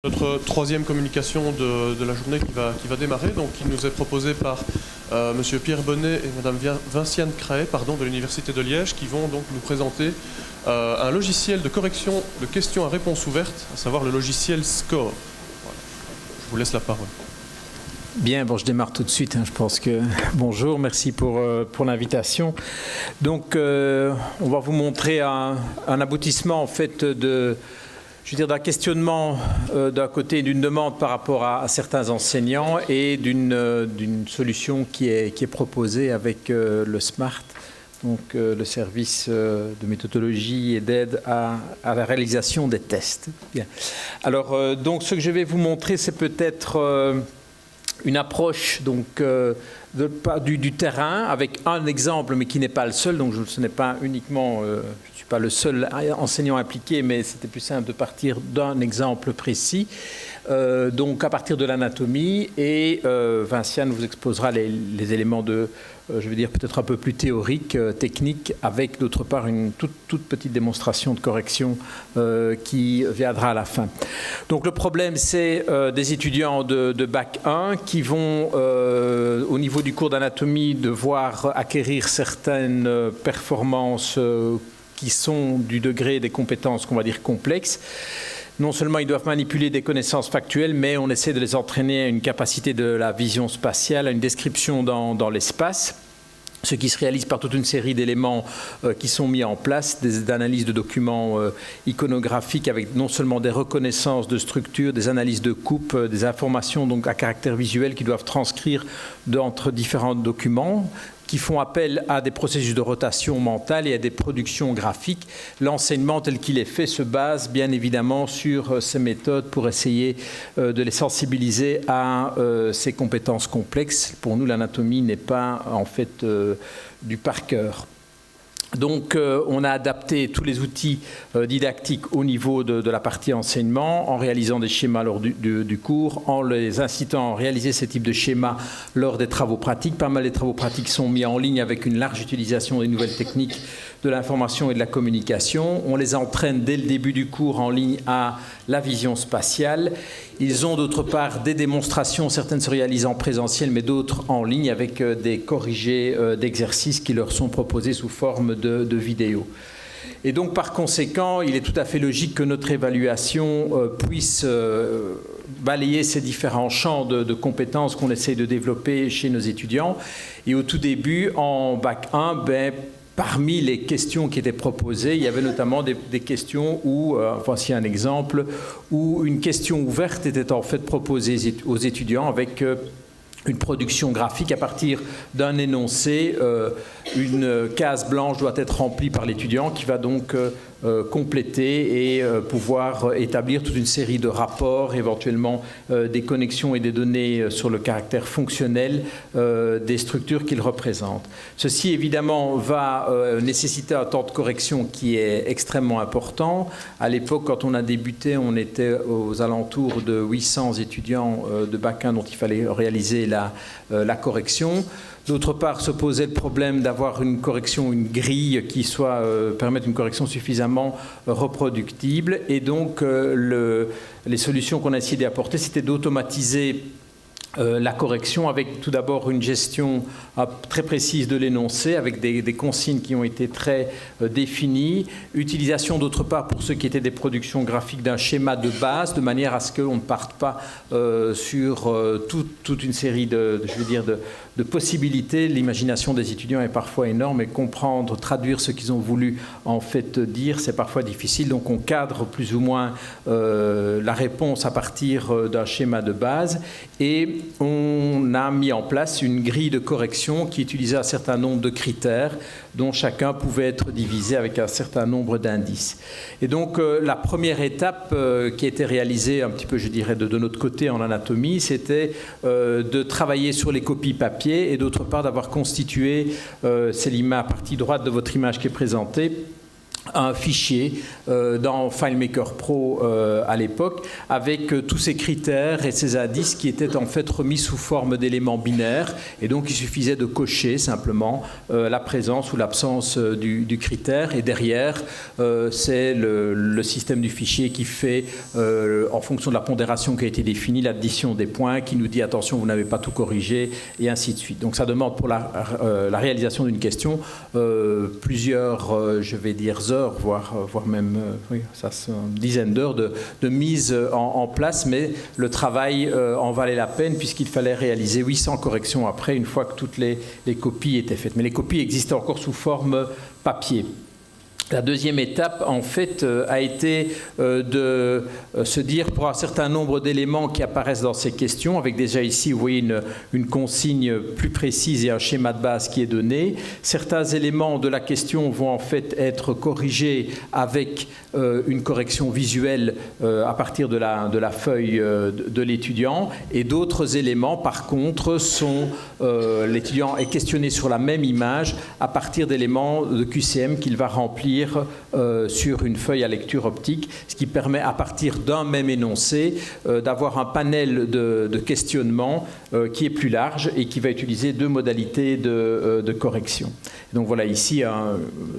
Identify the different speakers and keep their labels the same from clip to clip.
Speaker 1: Notre troisième communication de la journée qui va démarrer, donc qui nous est proposée par Monsieur Pierre Bonnet et Madame Vinciane Craet, de l'Université de Liège, qui vont donc nous présenter un logiciel de correction de questions à réponse ouverte, à savoir le logiciel SCORE. Voilà. Je vous laisse la parole.
Speaker 2: Bien, bon, je démarre tout de suite. Je pense que bonjour, merci pour l'invitation. Donc, on va vous montrer un aboutissement en fait d'un questionnement d'un côté d'une demande par rapport à certains enseignants et d'une solution qui est proposée avec le SMART, donc le service de méthodologie et d'aide à la réalisation des tests. Bien. Alors, donc, ce que je vais vous montrer, c'est peut-être une approche du terrain avec un exemple, mais qui n'est pas le seul. Donc, ce n'est pas uniquement, je ne suis pas le seul enseignant impliqué, mais c'était plus simple de partir d'un exemple précis. Donc, à partir de l'anatomie, et Vinciane vous exposera les éléments je veux dire peut-être un peu plus théoriques, techniques, avec d'autre part une toute petite démonstration de correction qui viendra à la fin. Donc, le problème, c'est des étudiants de Bac 1 qui vont, au niveau du cours d'anatomie, devoir acquérir certaines performances qui sont du degré des compétences qu'on va dire complexes. Non seulement ils doivent manipuler des connaissances factuelles, mais on essaie de les entraîner à une capacité de la vision spatiale, à une description dans l'espace, ce qui se réalise par toute une série d'éléments qui sont mis en place, d'analyses de documents iconographiques avec non seulement des reconnaissances de structures, des analyses de coupe, des informations donc à caractère visuel qui doivent transcrire entre différents documents, qui font appel à des processus de rotation mentale et à des productions graphiques. L'enseignement tel qu'il est fait se base bien évidemment sur ces méthodes pour essayer de les sensibiliser à ces compétences complexes. Pour nous, l'anatomie n'est pas en fait du par cœur. Donc, on a adapté tous les outils didactiques au niveau de la partie enseignement, en réalisant des schémas lors du cours, en les incitant à réaliser ces types de schémas lors des travaux pratiques. Pas mal des travaux pratiques sont mis en ligne avec une large utilisation des nouvelles techniques de l'information et de la communication. On les entraîne dès le début du cours en ligne à la vision spatiale. Ils ont d'autre part des démonstrations, certaines se réalisent en présentiel, mais d'autres en ligne avec des corrigés d'exercices qui leur sont proposés sous forme de vidéos. Et donc, par conséquent, il est tout à fait logique que notre évaluation puisse balayer ces différents champs de compétences qu'on essaie de développer chez nos étudiants. Et au tout début, en Bac 1, parmi les questions qui étaient proposées, il y avait notamment des questions où, voici un exemple, où une question ouverte était en fait proposée aux étudiants avec une production graphique à partir d'un énoncé. Une case blanche doit être remplie par l'étudiant qui va donc compléter et pouvoir établir toute une série de rapports, éventuellement des connexions et des données sur le caractère fonctionnel des structures qu'il représente. Ceci, évidemment, va nécessiter un temps de correction qui est extrêmement important. À l'époque, quand on a débuté, on était aux alentours de 800 étudiants de Bac 1 dont il fallait réaliser la correction. D'autre part, se posait le problème d'avoir une correction, une grille qui permette une correction suffisamment reproductible. Et donc, les solutions qu'on a essayé d'apporter, c'était d'automatiser la correction avec tout d'abord une gestion très précise de l'énoncé avec des consignes qui ont été très définies, utilisation d'autre part pour ceux qui étaient des productions graphiques d'un schéma de base de manière à ce qu'on ne parte pas sur toute une série de possibilités. L'imagination des étudiants est parfois énorme et comprendre, traduire ce qu'ils ont voulu en fait dire, c'est parfois difficile. Donc on cadre plus ou moins la réponse à partir d'un schéma de base et on a mis en place une grille de correction qui utilisait un certain nombre de critères dont chacun pouvait être divisé avec un certain nombre d'indices. Et donc la première étape qui a été réalisée un petit peu, je dirais, de notre côté en anatomie, c'était de travailler sur les copies papier et d'autre part d'avoir constitué, c'est l'image partie droite de votre image qui est présentée, un fichier dans FileMaker Pro à l'époque avec tous ces critères et ces indices qui étaient en fait remis sous forme d'éléments binaires, et donc il suffisait de cocher simplement la présence ou l'absence du critère, et derrière c'est le système du fichier qui fait en fonction de la pondération qui a été définie l'addition des points, qui nous dit attention vous n'avez pas tout corrigé, et ainsi de suite. Donc ça demande pour la réalisation d'une question plusieurs je vais dire heures, voire même une dizaine d'heures de mise en place, mais le travail en valait la peine puisqu'il fallait réaliser 800 corrections après, une fois que toutes les copies étaient faites. Mais les copies existaient encore sous forme papier. La deuxième étape, en fait, a été de se dire, pour un certain nombre d'éléments qui apparaissent dans ces questions, avec déjà ici, vous voyez, une consigne plus précise et un schéma de base qui est donné. Certains éléments de la question vont en fait être corrigés avec une correction visuelle à partir de la feuille de l'étudiant, et d'autres éléments, par contre, l'étudiant est questionné sur la même image à partir d'éléments de QCM qu'il va remplir sur une feuille à lecture optique, ce qui permet à partir d'un même énoncé d'avoir un panel de questionnement qui est plus large et qui va utiliser deux modalités de correction. Donc voilà ici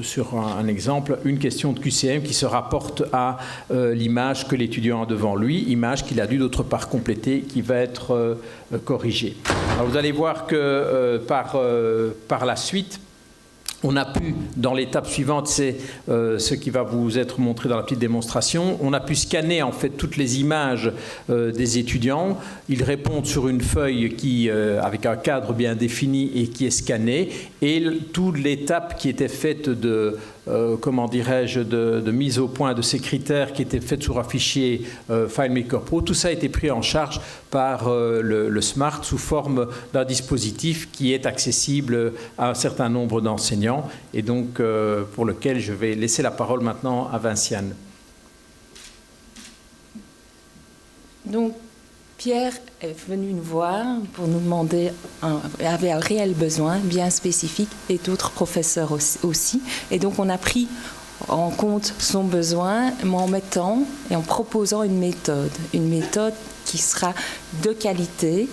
Speaker 2: sur un exemple une question de QCM qui se rapporte à l'image que l'étudiant a devant lui, image qu'il a dû d'autre part compléter, qui va être corrigée. Alors vous allez voir que par la suite, on a pu, dans l'étape suivante, c'est ce qui va vous être montré dans la petite démonstration, on a pu scanner en fait toutes les images des étudiants. Ils répondent sur une feuille avec un cadre bien défini et qui est scanné, et toute l'étape qui était faite de mise au point de ces critères qui étaient faits sur un fichier FileMaker Pro, tout ça a été pris en charge par le SMART sous forme d'un dispositif qui est accessible à un certain nombre d'enseignants, et donc pour lequel je vais laisser la parole maintenant à Vinciane.
Speaker 3: Donc, Pierre est venu nous voir pour nous demander, avait un réel besoin bien spécifique, et d'autres professeurs aussi. Et donc on a pris en compte son besoin en mettant et en proposant une méthode qui sera de qualité,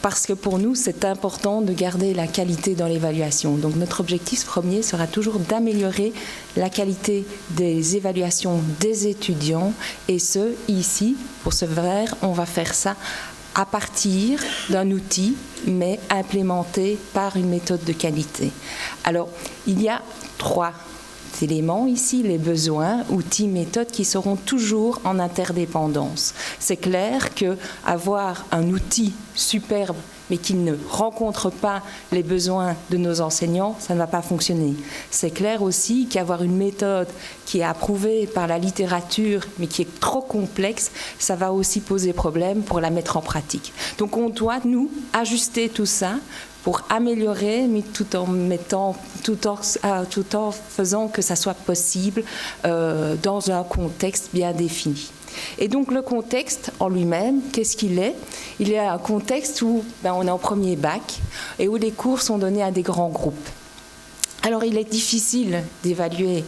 Speaker 3: parce que pour nous, c'est important de garder la qualité dans l'évaluation. Donc notre objectif premier sera toujours d'améliorer la qualité des évaluations des étudiants, et ce, ici, pour ce faire, on va faire ça à partir d'un outil, mais implémenté par une méthode de qualité. Alors, il y a 3 éléments ici, les besoins, outils, méthodes, qui seront toujours en interdépendance. C'est clair qu'avoir un outil superbe mais qui ne rencontre pas les besoins de nos enseignants, ça ne va pas fonctionner. C'est clair aussi qu'avoir une méthode qui est approuvée par la littérature mais qui est trop complexe, ça va aussi poser problème pour la mettre en pratique. Donc on doit, nous, ajuster tout ça pour améliorer, mais tout en faisant que ça soit possible dans un contexte bien défini. Et donc le contexte en lui-même, qu'est-ce qu'il est ? Il est un contexte où on est en premier bac et où les cours sont donnés à des grands groupes. Alors il est difficile d'évaluer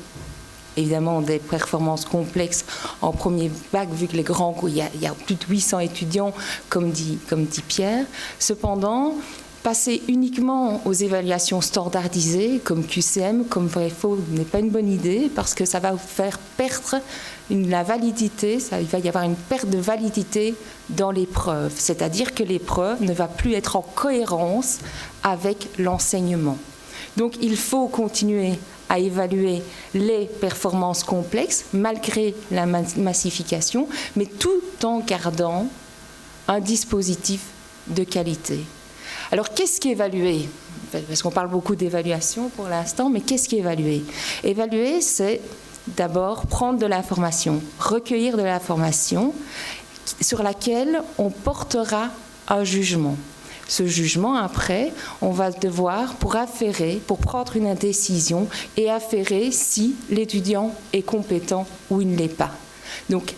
Speaker 3: évidemment des performances complexes en premier bac, vu que les grands cours, il y a plus de 800 étudiants, comme dit Pierre. Cependant, passer uniquement aux évaluations standardisées, comme QCM, comme vrai-faux, n'est pas une bonne idée, parce que ça va vous faire perdre la validité, il va y avoir une perte de validité dans l'épreuve, c'est-à-dire que l'épreuve ne va plus être en cohérence avec l'enseignement. Donc il faut continuer à évaluer les performances complexes, malgré la massification, mais tout en gardant un dispositif de qualité. Alors, qu'est-ce qui est évalué ? Parce qu'on parle beaucoup d'évaluation pour l'instant, mais qu'est-ce qui est évalué ? Évaluer, c'est d'abord prendre de l'information, recueillir de l'information sur laquelle on portera un jugement. Ce jugement, après, on va devoir, pour prendre une décision et affairer si l'étudiant est compétent ou il ne l'est pas. Donc,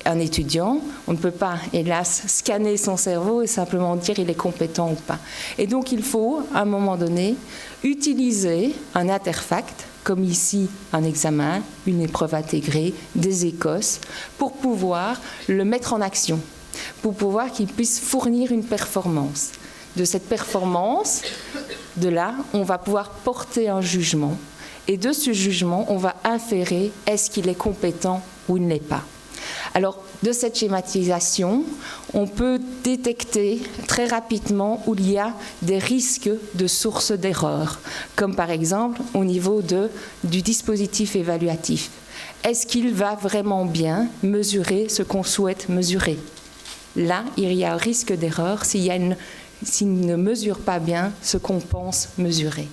Speaker 3: un étudiant, on ne peut pas, hélas, scanner son cerveau et simplement dire il est compétent ou pas. Et donc, il faut, à un moment donné, utiliser un interfact comme ici un examen, une épreuve intégrée, des écosses, pour pouvoir le mettre en action, pour pouvoir qu'il puisse fournir une performance. De cette performance, de là, on va pouvoir porter un jugement. Et de ce jugement, on va inférer est-ce qu'il est compétent ou il ne l'est pas. Alors, de cette schématisation, on peut détecter très rapidement où il y a des risques de sources d'erreur, comme par exemple au niveau du dispositif évaluatif. Est-ce qu'il va vraiment bien mesurer ce qu'on souhaite mesurer? Là, il y a un risque d'erreur s'il ne mesure pas bien ce qu'on pense mesurer.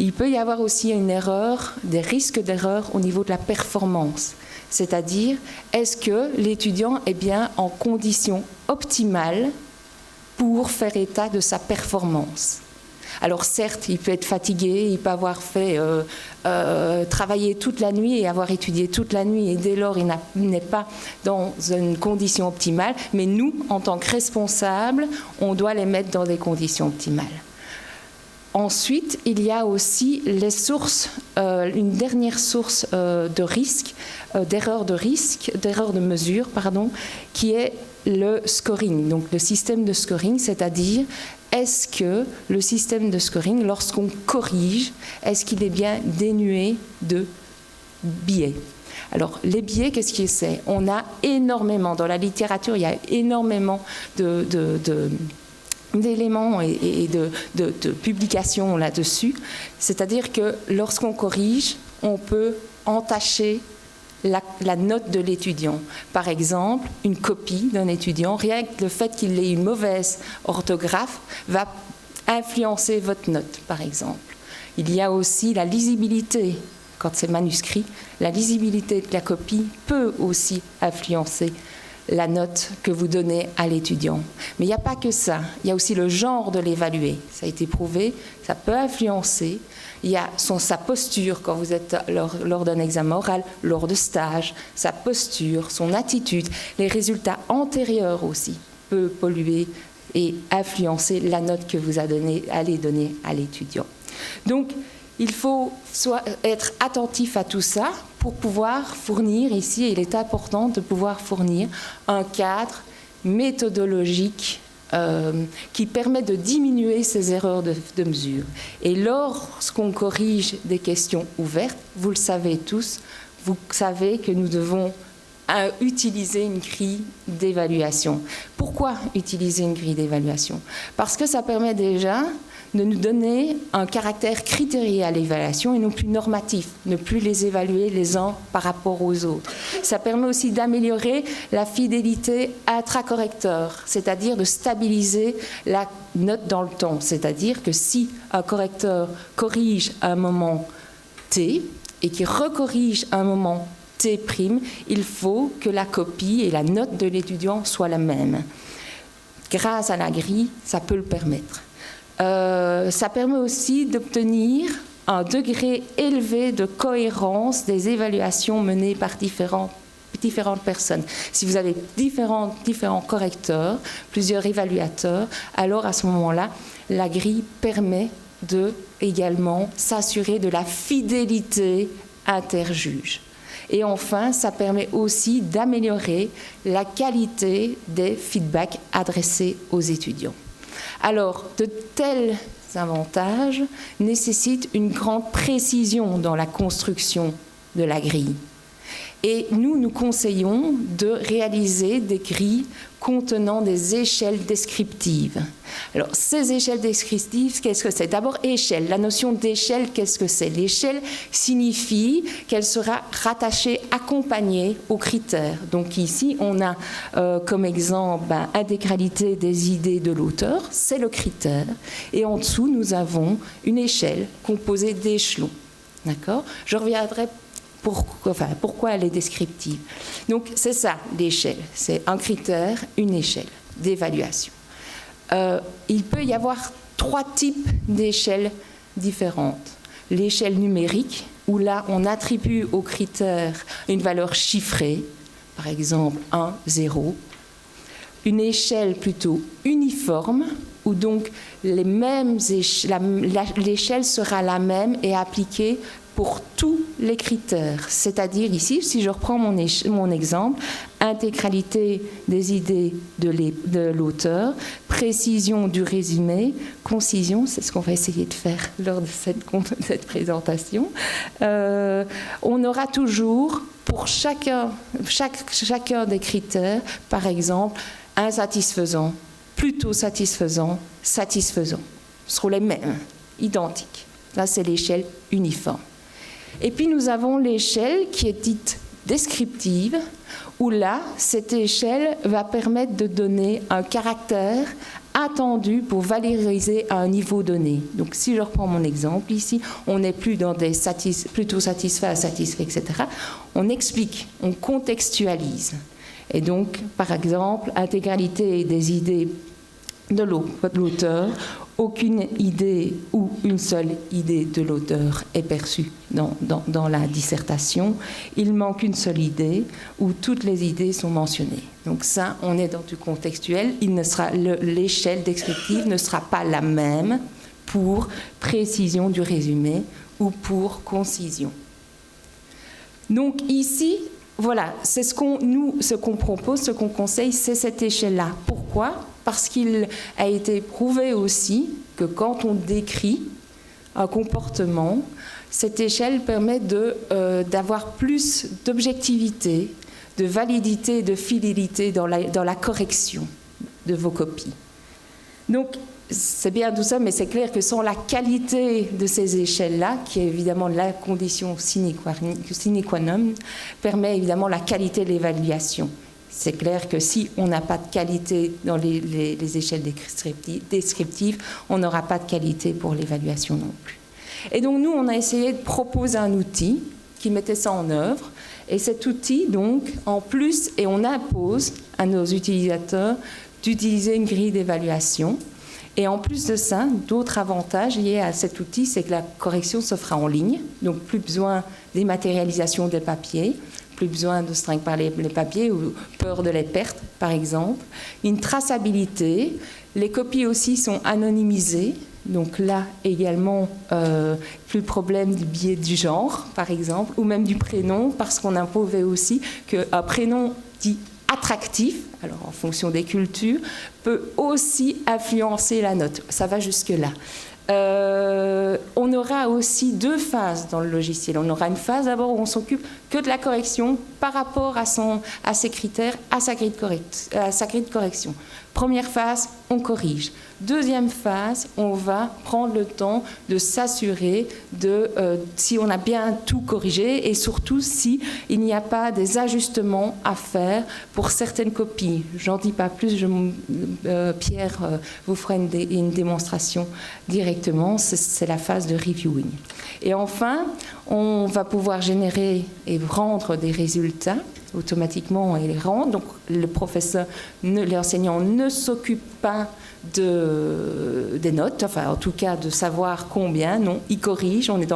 Speaker 3: Il peut y avoir aussi une erreur, des risques d'erreur au niveau de la performance. C'est-à-dire, est-ce que l'étudiant est bien en condition optimale pour faire état de sa performance? Alors certes, il peut être fatigué, il peut avoir fait travailler toute la nuit et avoir étudié toute la nuit, et dès lors, il n'est pas dans une condition optimale, mais nous, en tant que responsables, on doit les mettre dans des conditions optimales. Ensuite, il y a aussi les sources, une dernière source de risque, d'erreur de mesure, qui est le scoring, donc le système de scoring, c'est-à-dire est-ce que le système de scoring, lorsqu'on corrige, est-ce qu'il est bien dénué de biais? Alors, les biais, qu'est-ce que c'est? On a énormément, dans la littérature, il y a énormément d'éléments et de publications là-dessus. C'est-à-dire que lorsqu'on corrige, on peut entacher la note de l'étudiant. Par exemple, une copie d'un étudiant, rien que le fait qu'il ait une mauvaise orthographe va influencer votre note, par exemple. Il y a aussi la lisibilité. Quand c'est manuscrit, la lisibilité de la copie peut aussi influencer la note que vous donnez à l'étudiant. Mais il n'y a pas que ça, il y a aussi le genre de l'évalué. Ça a été prouvé, ça peut influencer. Il y a sa posture quand vous êtes lors d'un examen oral, lors de stage, sa posture, son attitude, les résultats antérieurs aussi peuvent polluer et influencer la note que vous allez donner à l'étudiant. Donc, il faut être attentif à tout ça pour pouvoir fournir ici, il est important de pouvoir fournir un cadre méthodologique qui permet de diminuer ces erreurs de mesure. Et lorsqu'on corrige des questions ouvertes, vous le savez tous, vous savez que nous devons utiliser une grille d'évaluation. Pourquoi utiliser une grille d'évaluation? Parce que ça permet déjà de nous donner un caractère critérié à l'évaluation et non plus normatif, ne plus les évaluer les uns par rapport aux autres. Ça permet aussi d'améliorer la fidélité intracorrecteur, c'est-à-dire de stabiliser la note dans le temps. C'est-à-dire que si un correcteur corrige à un moment T et qu'il recorrige à un moment T', il faut que la copie et la note de l'étudiant soient la même. Grâce à la grille, ça peut le permettre. Ça permet aussi d'obtenir un degré élevé de cohérence des évaluations menées par différentes personnes. Si vous avez différents correcteurs, plusieurs évaluateurs, alors à ce moment-là, la grille permet de également s'assurer de la fidélité interjuge. Et enfin, ça permet aussi d'améliorer la qualité des feedbacks adressés aux étudiants. Alors, de tels avantages nécessitent une grande précision dans la construction de la grille. Et nous conseillons de réaliser des grilles contenant des échelles descriptives. Alors, ces échelles descriptives, qu'est-ce que c'est? D'abord, échelle. La notion d'échelle, qu'est-ce que c'est? L'échelle signifie qu'elle sera rattachée, accompagnée aux critères. Donc ici, on a comme exemple intégralité des idées de l'auteur, c'est le critère. Et en dessous, nous avons une échelle composée d'échelons. D'accord? Je reviendrai pourquoi elle est descriptive. Donc, c'est ça, l'échelle. C'est un critère, une échelle d'évaluation. Il peut y avoir 3 types d'échelles différentes. L'échelle numérique, où là, on attribue au critère une valeur chiffrée, par exemple 1, 0. Une échelle plutôt uniforme, où donc l'échelle sera la même et appliquée pour tous les critères. C'est-à-dire ici, si je reprends mon exemple, intégralité des idées de l'auteur, précision du résumé, concision, c'est ce qu'on va essayer de faire lors de cette présentation. On aura toujours, pour chacun des critères, par exemple, insatisfaisant, plutôt satisfaisant, satisfaisant. Ce seront les mêmes, identiques. Là, c'est l'échelle uniforme. Et puis, nous avons l'échelle qui est dite descriptive, où là, cette échelle va permettre de donner un caractère attendu pour valoriser à un niveau donné. Donc, si je reprends mon exemple ici, on n'est plus dans des plutôt satisfait à satisfait, etc. On explique, on contextualise. Et donc, par exemple, intégralité des idées de l'auteur, aucune idée ou une seule idée de l'auteur est perçue dans la dissertation. Il manque une seule idée où toutes les idées sont mentionnées. Donc ça, on est dans du contextuel. L'échelle descriptive ne sera pas la même pour précision du résumé ou pour concision. Donc ici, voilà, c'est ce qu'on propose, ce qu'on conseille, c'est cette échelle-là. Pourquoi ? Parce qu'il a été prouvé aussi que quand on décrit un comportement, cette échelle permet d'avoir plus d'objectivité, de validité, de fidélité dans la correction de vos copies. Donc, c'est bien tout ça, mais c'est clair que sans la qualité de ces échelles-là, qui est évidemment la condition sine qua non, permet évidemment la qualité de l'évaluation. C'est clair que si on n'a pas de qualité dans les échelles descriptives, on n'aura pas de qualité pour l'évaluation non plus. Et donc nous, on a essayé de proposer un outil qui mettait ça en œuvre. Et cet outil, donc, en plus, et on impose à nos utilisateurs d'utiliser une grille d'évaluation. Et en plus de ça, d'autres avantages liés à cet outil, c'est que la correction se fera en ligne, donc plus besoin dématérialisation des papiers, plus besoin de se trinquer par les papiers ou peur de les perdre, par exemple. Une traçabilité, les copies aussi sont anonymisées, donc là également, plus de problème du biais du genre, par exemple, ou même du prénom, parce qu'on a prouvé aussi qu'un prénom dit attractif, alors en fonction des cultures, peut aussi influencer la note. Ça va jusque-là. On aura aussi deux phases dans le logiciel. On aura une phase d'abord où on s'occupe que de la correction par rapport à ses critères, à sa grille de correction. Première phase, on corrige. Deuxième phase, on va prendre le temps de s'assurer si on a bien tout corrigé et surtout s'il n'y a pas des ajustements à faire pour certaines copies. J'en dis pas plus, Pierre vous fera une démonstration directement, c'est la phase de reviewing. Et enfin, on va pouvoir générer et rendre des résultats automatiquement et les rendre. Donc l'enseignant ne s'occupe pas des notes, enfin en tout cas de savoir combien, non, il corrige, on est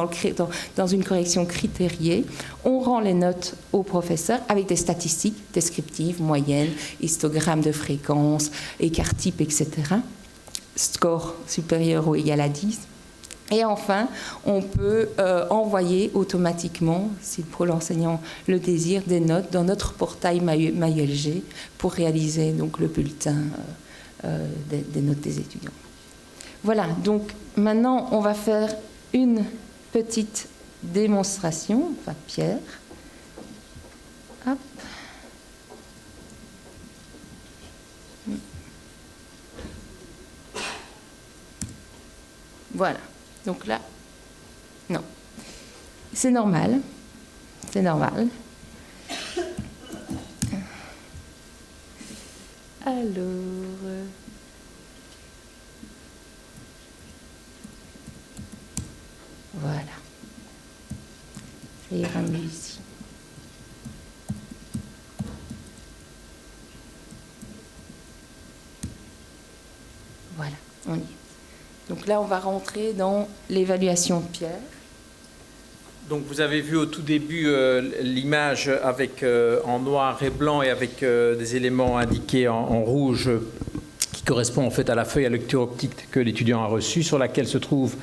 Speaker 3: dans une correction critériée, on rend les notes au professeur avec des statistiques descriptives, moyennes, histogrammes de fréquence, écart type, etc. Score supérieur ou égal à 10. Et enfin, on peut envoyer automatiquement, si l'enseignant le désire, des notes dans notre portail MyLG pour réaliser donc le bulletin des notes des étudiants. Voilà, donc maintenant on va faire une petite démonstration. Enfin, Pierre. Hop. Voilà. Donc là, non. C'est normal. C'est normal. Alors... Voilà. Ça ira mieux ici. Voilà, on y est. Donc là, on va rentrer dans l'évaluation de Pierre.
Speaker 2: Donc vous avez vu au tout début l'image avec en noir et blanc et avec des éléments indiqués en rouge qui correspondent en fait à la feuille à lecture optique que l'étudiant a reçue, sur laquelle se trouve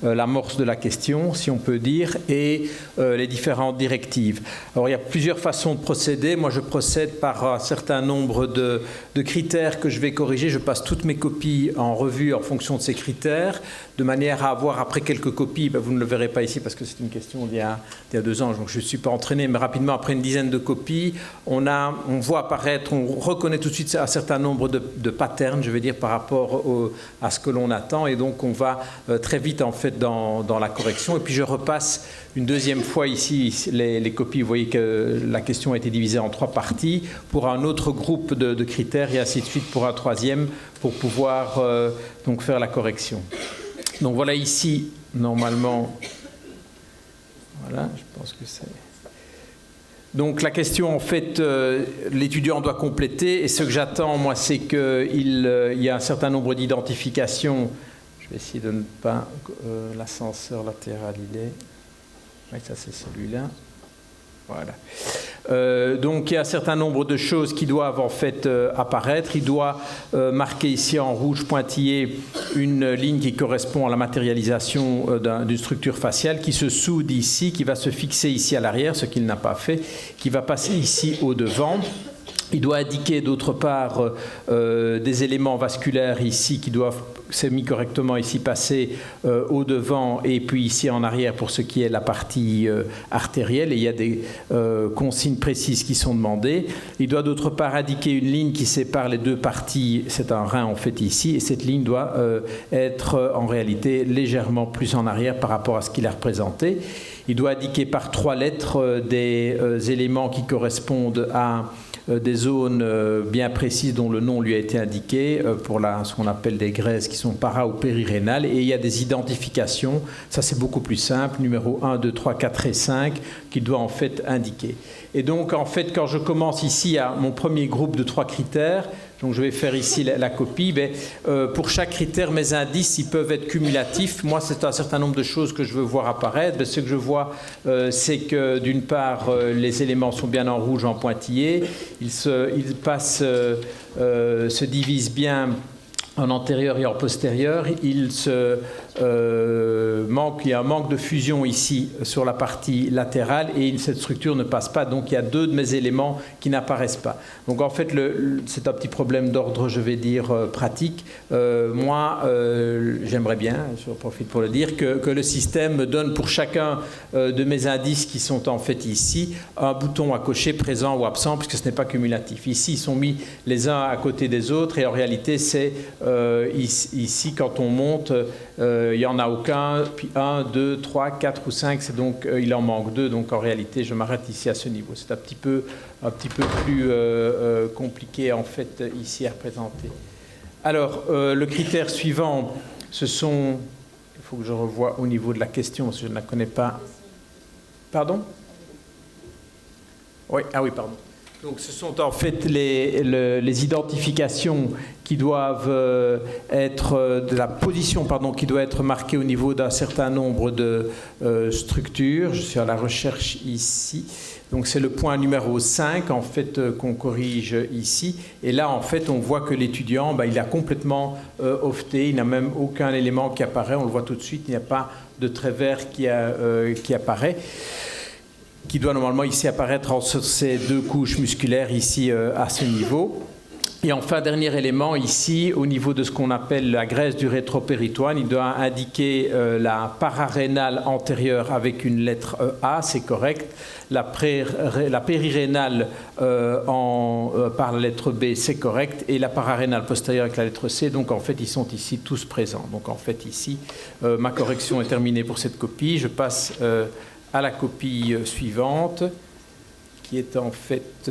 Speaker 2: l'amorce de la question, si on peut dire, et les différentes directives. Alors il y a plusieurs façons de procéder. Moi je procède par un certain nombre de critères que je vais corriger. Je passe toutes mes copies en revue en fonction de ces critères, de manière à avoir après quelques copies, vous ne le verrez pas ici parce que c'est une question d'il y a 2 ans, donc je ne suis pas entraîné, mais rapidement après une dizaine de copies, on voit apparaître, on reconnaît tout de suite un certain nombre de patterns, je veux dire, par rapport à ce que l'on attend, et donc on va très vite en fait dans la correction, et puis je repasse une deuxième fois ici les copies. Vous voyez que la question a été divisée en 3 parties pour un autre groupe de critères et ainsi de suite pour un troisième pour pouvoir donc faire la correction. Donc voilà ici, normalement, voilà, je pense que c'est... Donc la question, en fait, l'étudiant doit compléter, et ce que j'attends, moi, c'est qu'il y a un certain nombre d'identifications. Je vais essayer de ne pas... l'ascenseur latéral, il est... Oui, ça c'est celui-là. Voilà. Donc il y a un certain nombre de choses qui doivent en fait apparaître. Il doit marquer ici en rouge pointillé une ligne qui correspond à la matérialisation d'une structure faciale qui se soude ici, qui va se fixer ici à l'arrière, ce qu'il n'a pas fait, qui va passer ici au devant. Il doit indiquer d'autre part des éléments vasculaires ici qui doivent semi-correctement ici passer au devant et puis ici en arrière pour ce qui est la partie artérielle, et il y a des consignes précises qui sont demandées. Il doit d'autre part indiquer une ligne qui sépare les 2 parties, c'est un rein en fait ici, et cette ligne doit être en réalité légèrement plus en arrière par rapport à ce qu'il a représenté. Il doit indiquer par 3 lettres des éléments qui correspondent à des zones bien précises dont le nom lui a été indiqué pour ce qu'on appelle des grèzes qui sont para- ou périrénales, et il y a des identifications, ça c'est beaucoup plus simple, numéro 1, 2, 3, 4 et 5 qu'il doit en fait indiquer. Et donc en fait quand je commence ici à mon premier groupe de 3 critères, donc je vais faire ici la copie, pour chaque critère mes indices ils peuvent être cumulatifs. Moi c'est un certain nombre de choses que je veux voir apparaître. Ce que je vois c'est que d'une part les éléments sont bien en rouge en pointillé, ils se divisent bien en antérieur et en postérieur. Il y a un manque de fusion ici sur la partie latérale et cette structure ne passe pas. Donc il y a 2 de mes éléments qui n'apparaissent pas. Donc en fait, c'est un petit problème d'ordre, je vais dire, pratique. Moi, j'aimerais bien, je profite pour le dire, que le système me donne pour chacun de mes indices qui sont en fait ici, un bouton à cocher présent ou absent, puisque ce n'est pas cumulatif. Ici, ils sont mis les uns à côté des autres et en réalité, c'est ici, quand on monte, il n'y en a aucun, puis 1, 2, 3, 4 ou 5, c'est donc il en manque 2, donc en réalité je m'arrête ici à ce niveau. C'est un petit peu plus compliqué en fait ici à représenter. Alors le critère suivant, ce sont, il faut que je revoie au niveau de la question parce que je ne la connais pas. Pardon ? Oui, ah oui, pardon. Donc ce sont en fait les identifications qui doivent être de la position qui doit être marquée au niveau d'un certain nombre de structures. Je suis à la recherche ici. Donc c'est le point numéro 5 en fait qu'on corrige ici. Et là en fait on voit que l'étudiant il a complètement ofté, il n'a même aucun élément qui apparaît. On le voit tout de suite, il n'y a pas de trait vert qui apparaît, qui doit normalement ici apparaître sur ces 2 couches musculaires ici à ce niveau. Et enfin, dernier élément ici, au niveau de ce qu'on appelle la graisse du rétropéritoine, il doit indiquer la pararénale antérieure avec une lettre A, c'est correct. La périrénale par la lettre B, c'est correct. Et la pararénale postérieure avec la lettre C, donc en fait, ils sont ici tous présents. Donc en fait, ici, ma correction est terminée pour cette copie. Je passe à la copie suivante, qui est en fait...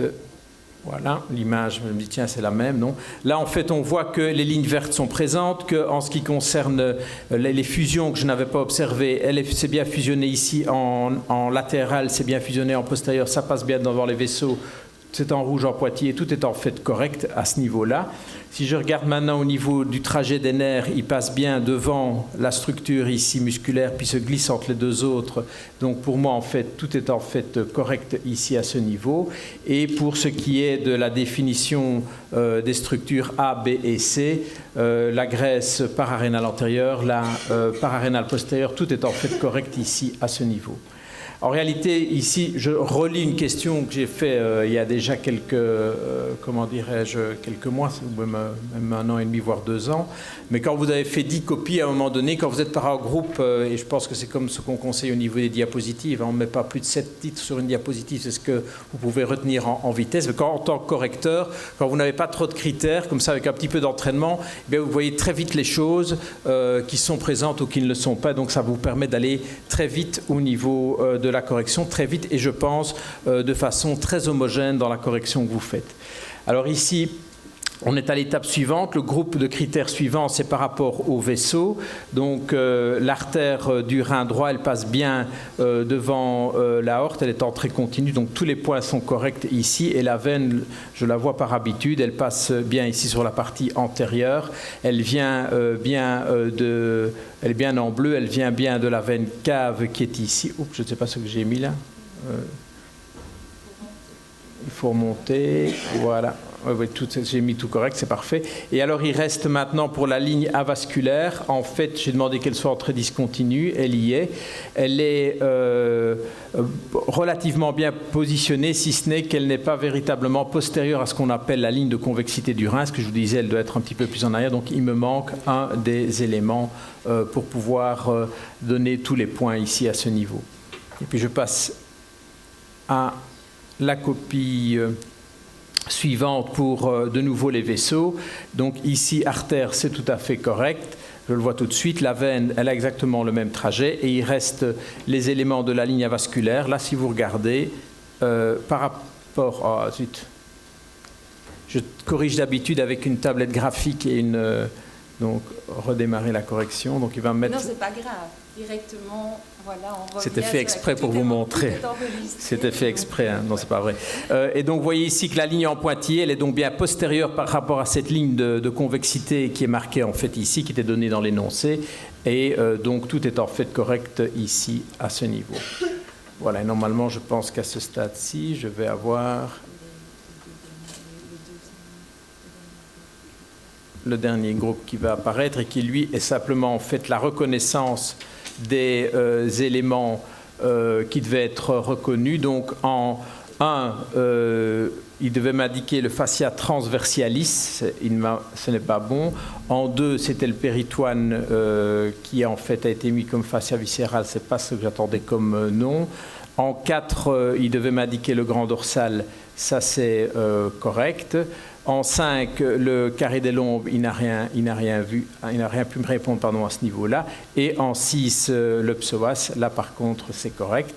Speaker 2: Voilà, l'image, je me dis, tiens, c'est la même, non ? Là, en fait, on voit que les lignes vertes sont présentes, qu'en ce qui concerne les fusions que je n'avais pas observées, c'est bien fusionné ici en latéral, c'est bien fusionné en postérieur, ça passe bien devant les vaisseaux, c'est en rouge en Poitiers, tout est en fait correct à ce niveau-là. Si je regarde maintenant au niveau du trajet des nerfs, il passe bien devant la structure ici musculaire, puis se glisse entre les deux autres. Donc pour moi, en fait, tout est en fait correct ici à ce niveau. Et pour ce qui est de la définition des structures A, B et C, la graisse pararénale antérieure, la pararénale postérieure, tout est en fait correct ici à ce niveau. En réalité, ici, je relis une question que j'ai faite il y a déjà quelques mois, même 1 an et demi, voire 2 ans. Mais quand vous avez fait 10 copies à un moment donné, quand vous êtes par groupe, et je pense que c'est comme ce qu'on conseille au niveau des diapositives, on ne met pas plus de 7 titres sur une diapositive, c'est ce que vous pouvez retenir en vitesse. Mais en tant que correcteur, quand vous n'avez pas trop de critères, comme ça, avec un petit peu d'entraînement, eh bien, vous voyez très vite les choses qui sont présentes ou qui ne le sont pas. Donc ça vous permet d'aller très vite au niveau de la correction, très vite, et je pense de façon très homogène dans la correction que vous faites. Alors ici, on est à l'étape suivante. Le groupe de critères suivants, c'est par rapport au vaisseau. Donc l'artère du rein droit, elle passe bien devant l'aorte, elle est en trait continu, donc tous les points sont corrects ici. Et la veine, je la vois par habitude, elle passe bien ici sur la partie antérieure. Elle vient elle est bien en bleu, elle vient bien de la veine cave qui est ici. Oups, je ne sais pas ce que j'ai mis là. Il faut remonter, voilà. Oui, j'ai mis tout correct, c'est parfait. Et alors, il reste maintenant pour la ligne avasculaire. En fait, j'ai demandé qu'elle soit en trait discontinu. Elle y est. Elle est relativement bien positionnée, si ce n'est qu'elle n'est pas véritablement postérieure à ce qu'on appelle la ligne de convexité du rein. Ce que je vous disais, elle doit être un petit peu plus en arrière. Donc, il me manque un des éléments pour pouvoir donner tous les points ici à ce niveau. Et puis, je passe à la copie suivante pour de nouveau les vaisseaux. Donc ici, artère, c'est tout à fait correct. Je le vois tout de suite. La veine, elle a exactement le même trajet. Et il reste les éléments de la ligne avasculaire. Là, si vous regardez, par rapport... Oh, zut. Je corrige d'habitude avec une tablette graphique et une... donc, redémarrer la correction. Donc, il va me mettre...
Speaker 3: Non, c'est pas grave. Directement, voilà, on revient.
Speaker 2: C'était fait exprès pour vous montrer. C'était fait exprès, hein. Non, c'est pas vrai. Et donc, vous voyez ici que la ligne en pointillé, elle est donc bien postérieure par rapport à cette ligne de convexité qui est marquée en fait ici, qui était donnée dans l'énoncé. Et donc, tout est en fait correct ici, à ce niveau. Voilà, et normalement, je pense qu'à ce stade-ci, je vais avoir le dernier groupe qui va apparaître et qui, lui, est simplement en fait la reconnaissance des éléments qui devaient être reconnus. Donc, en 1, il devait m'indiquer le fascia transversalis, ce n'est pas bon. En 2, c'était le péritoine qui en fait a été mis comme fascia viscérale, ce n'est pas ce que j'attendais comme nom. En 4, il devait m'indiquer le grand dorsal, ça c'est correct. En 5, le carré des lombes, il n'a rien vu, il n'a rien pu me répondre à ce niveau-là. Et en 6, le psoas, là par contre, c'est correct.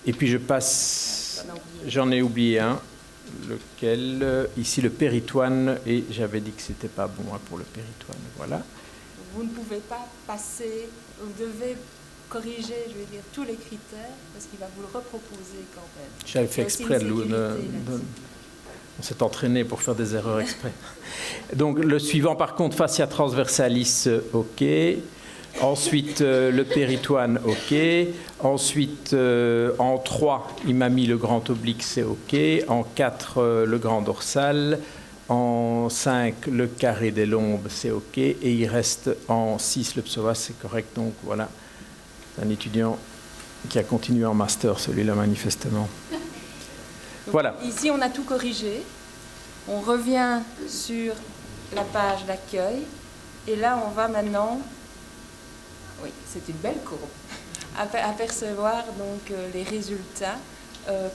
Speaker 2: Et puis je passe, j'en ai oublié un, lequel, ici le péritoine, et j'avais dit que c'était pas bon pour le péritoine, voilà.
Speaker 3: Vous ne pouvez pas passer, vous devez corriger, je veux dire, tous les critères, parce qu'il va vous le reproposer quand même.
Speaker 2: J'avais fait exprès on s'est entraîné pour faire des erreurs exprès. Donc le suivant par contre, fascia transversalis, ok. Ensuite le péritoine, ok. Ensuite en 3, il m'a mis le grand oblique, c'est ok. En 4, le grand dorsal. En 5, le carré des lombes, c'est ok. Et il reste en 6, le psoas, c'est correct. Donc voilà, un étudiant qui a continué en master, celui-là manifestement.
Speaker 3: Donc,
Speaker 2: voilà.
Speaker 3: Ici, on a tout corrigé. On revient sur la page d'accueil. Et là, on va maintenant... Oui, c'est une belle courbe. Apercevoir donc, les résultats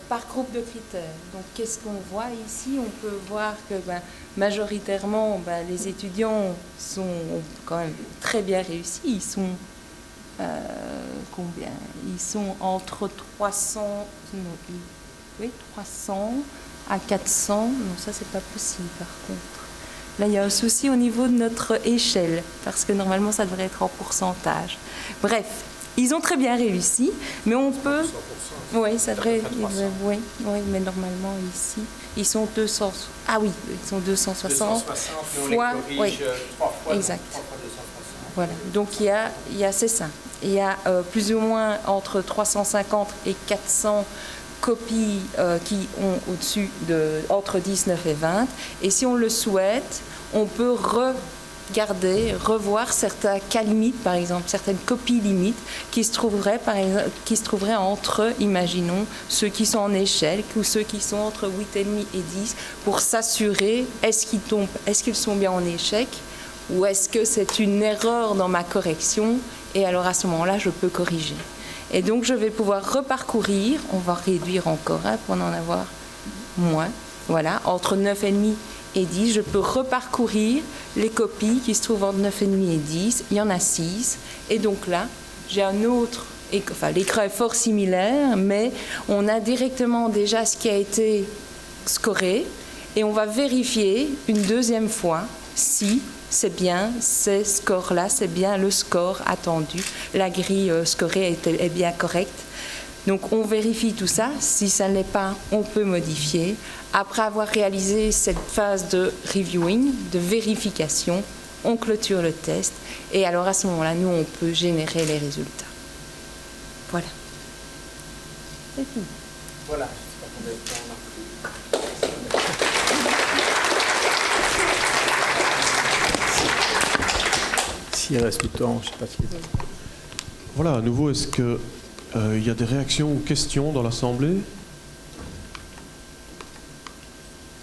Speaker 3: par groupe de critères. Donc, qu'est-ce qu'on voit ici? On peut voir que majoritairement, les étudiants ont quand même très bien réussi. Ils sont... combien? Ils sont entre 300... Oui, 300 à 400. Non, ça, c'est pas possible, par contre. Là, il y a un souci au niveau de notre échelle, parce que normalement, ça devrait être en pourcentage. Bref, Ils ont très bien réussi, mais on peut... Oui, ça devrait... Oui, mais normalement, ici, ils sont 200... Ah oui, ils sont 260 fois... Oui, exact. Voilà, donc il y a c'est ça. Il y a plus ou moins entre 350 et 400 copies qui ont au-dessus de entre 19 et 20. Et si on le souhaite, on peut revoir certains cas limites, par exemple, certaines copies limites qui se trouveraient, entre, imaginons, ceux qui sont en échelle ou ceux qui sont entre 8,5 et 10, pour s'assurer est-ce qu'ils sont bien en échec ou est-ce que c'est une erreur dans ma correction, et alors à ce moment-là, je peux corriger. Et donc, je vais pouvoir reparcourir, on va réduire encore pour en avoir moins, voilà, entre 9,5 et 10, je peux reparcourir les copies qui se trouvent entre 9,5 et 10, il y en a 6, et donc là, j'ai un autre, l'écran est fort similaire, mais on a directement déjà ce qui a été scoré, et on va vérifier une deuxième fois si c'est bien ces scores-là, c'est bien le score attendu, la grille scorée est bien correcte. Donc on vérifie tout ça, si ça ne l'est pas, on peut modifier. Après avoir réalisé cette phase de reviewing, de vérification, on clôture le test, et alors à ce moment-là, nous, on peut générer les résultats. Voilà. C'est fini.
Speaker 2: Voilà. S'il reste du temps, je ne sais pas si...
Speaker 1: Voilà, à nouveau, est-ce que il y a des réactions ou questions dans l'Assemblée?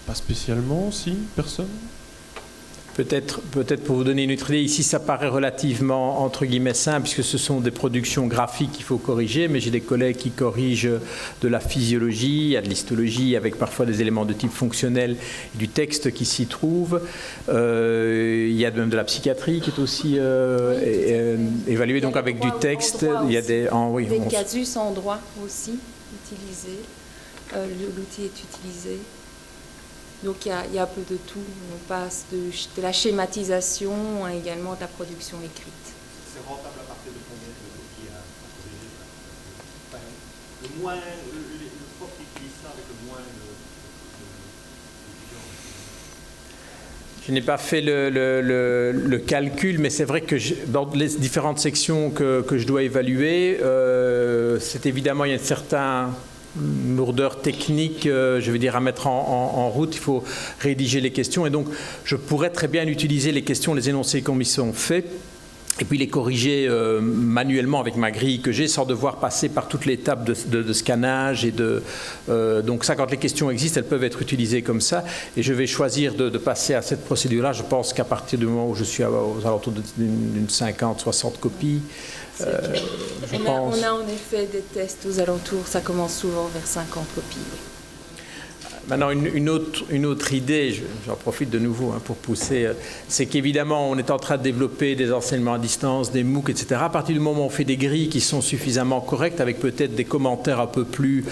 Speaker 1: Pas spécialement, si, personne?
Speaker 2: Peut-être pour vous donner une autre idée, ici ça paraît relativement entre guillemets simple puisque ce sont des productions graphiques qu'il faut corriger, mais j'ai des collègues qui corrigent de la physiologie, il y a de l'histologie avec parfois des éléments de type fonctionnel, du texte qui s'y trouve, il y a même de la psychiatrie qui est aussi évaluée donc avec du texte, il y a des
Speaker 3: casus en droit aussi utilisés, l'outil est utilisé. Donc il y a un peu de tout. On passe de la schématisation à également de la production écrite.
Speaker 4: C'est rentable à partir de combien de copies à corriger? Le moins, le prof qui utilise ça avec le moins d'étudiants.
Speaker 2: Je n'ai pas fait le calcul, mais c'est vrai que dans les différentes sections que je dois évaluer, c'est évidemment, il y a un certain... lourdeur technique, je veux dire, à mettre en route. Il faut rédiger les questions et donc je pourrais très bien utiliser les questions, les énoncés comme ils sont faits et puis les corriger manuellement avec ma grille que j'ai sans devoir passer par toute l'étape de scannage et donc ça, quand les questions existent, elles peuvent être utilisées comme ça et je vais choisir de passer à cette procédure-là. Je pense qu'à partir du moment où je suis aux alentours d'une 50-60 copies,
Speaker 3: on a en effet des tests aux alentours, ça commence souvent vers 50 copies. Oui.
Speaker 2: Maintenant, une autre idée, j'en profite de nouveau pour pousser, c'est qu'évidemment, on est en train de développer des enseignements à distance, des MOOC, etc. À partir du moment où on fait des grilles qui sont suffisamment correctes, avec peut-être des commentaires un peu plus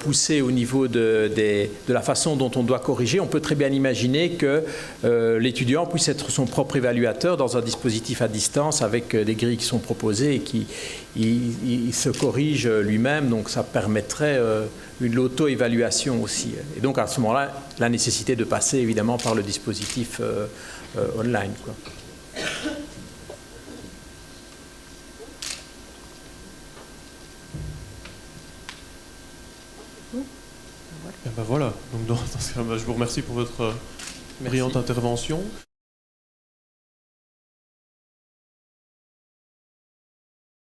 Speaker 2: poussés au niveau de la façon dont on doit corriger, on peut très bien imaginer que l'étudiant puisse être son propre évaluateur dans un dispositif à distance avec des grilles qui sont proposées et qui il se corrige lui-même, donc ça permettrait une auto-évaluation aussi. Et donc à ce moment-là, la nécessité de passer évidemment par le dispositif online, quoi.
Speaker 1: Et ben voilà, donc dans ce cas, je vous remercie pour votre brillante intervention.